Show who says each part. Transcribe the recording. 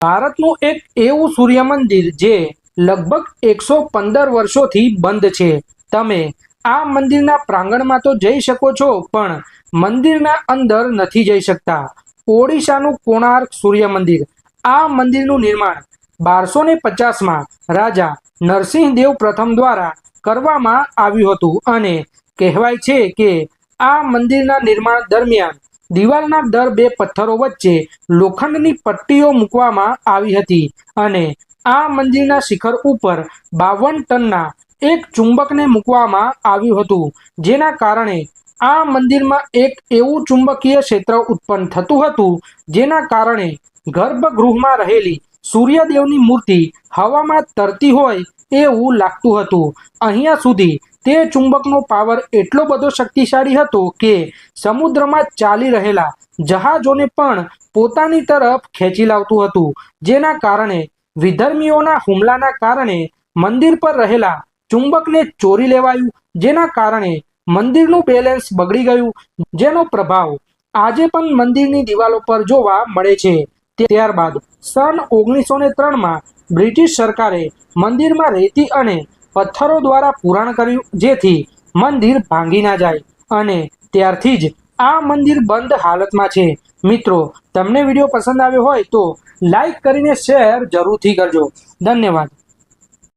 Speaker 1: ભારતનું એક એવું સૂર્ય મંદિર જે લગભગ 115 વર્ષોથી બંધ છે। તમે આ મંદિરના પ્રાંગણમાં તો જઈ શકો છો, પણ મંદિરના અંદર નથી જઈ શકતા। ઓડિશાનું કોણાર્ક સૂર્ય મંદિર। આ મંદિરનું નિર્માણ 1250માં રાજા નરસિંહદેવ પ્રથમ દ્વારા કરવામાં આવ્યું હતું અને કહેવાય છે કે આ મંદિરના નિર્માણ દરમિયાન દિવાલના દર બે પથ્થરો વચ્ચે લોખંડની પટ્ટીઓ મૂકવામાં આવી હતી અને આ મંદિરના શિખર ઉપર 52 ટનના એક ચુંબકને મૂકવામાં આવ્યું હતું, જેના કારણે આ મંદિરમાં એક એવું ચુંબકીય ક્ષેત્ર ઉત્પન્ન થતું હતું જેના કારણે ગર્ભગૃહમાં રહેલી સૂર્યદેવની મૂર્તિ હવામાં તરતી હોય એવું લાગતું હતું। અહીંયા સુધી તે ચુંબકનો પાવર એટલો બધો શક્તિશાળી હતો કે સમુદ્રમાં ચાલી રહેલા જહાજોને પણ પોતાની તરફ ખેંચી લાવતું હતું, જેના કારણે વિધર્મીઓના હુમલાના કારણે મંદિર પર રહેલા ચુંબકને ચોરી લેવાયું, જેના કારણે મંદિરનું બેલેન્સ બગડી ગયું, જેનો પ્રભાવ આજે પણ મંદિરની દિવાલો પર જોવા મળે છે। ત્યારબાદ સન 1903માં બ્રિટિશ સરકારે મંદિરમાં રેતી અને પથ્થરો દ્વારા પુરાણ કર્યું, જેથી મંદિર ભાંગી ના જાય અને ત્યારથી જ આ મંદિર બંધ હાલતમાં છે। મિત્રો, તમને વિડીયો પસંદ આવ્યો હોય તો લાઈક કરીને શેર જરૂરથી કરજો। ધન્યવાદ।